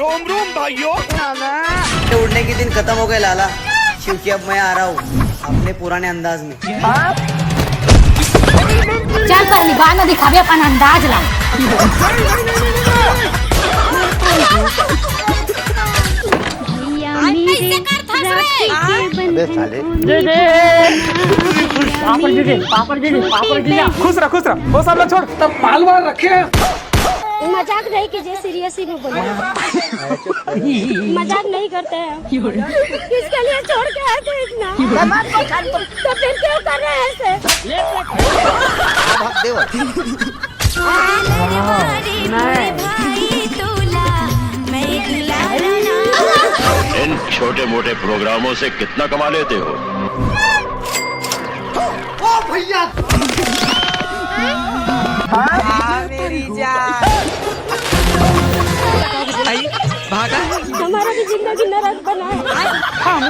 Rome Rome भाइयों। उड़ने के दिन खत्म हो गए लाला। क्योंकि अब मैं आ रहा हूँ अपने पुराने अंदाज में। चल पर निकाल ना दिखावे अपन अंदाज ला। अबे साले खुश रह वो सब लोग छोड़। तब मालवार रखे मजाक नहीं कीजिए, सीरियस ही में बोलिए। मजाक नहीं करते हैं। किसके लिए छोड़ के आए थे इतना? तो फिर क्यों कर रहे हैं ऐसे? इन छोटे मोटे प्रोग्रामों से कितना कमा लेते हो? ओ भैया मेरी जान भागा। हमारा भी जिंदगी नरक बना है। हम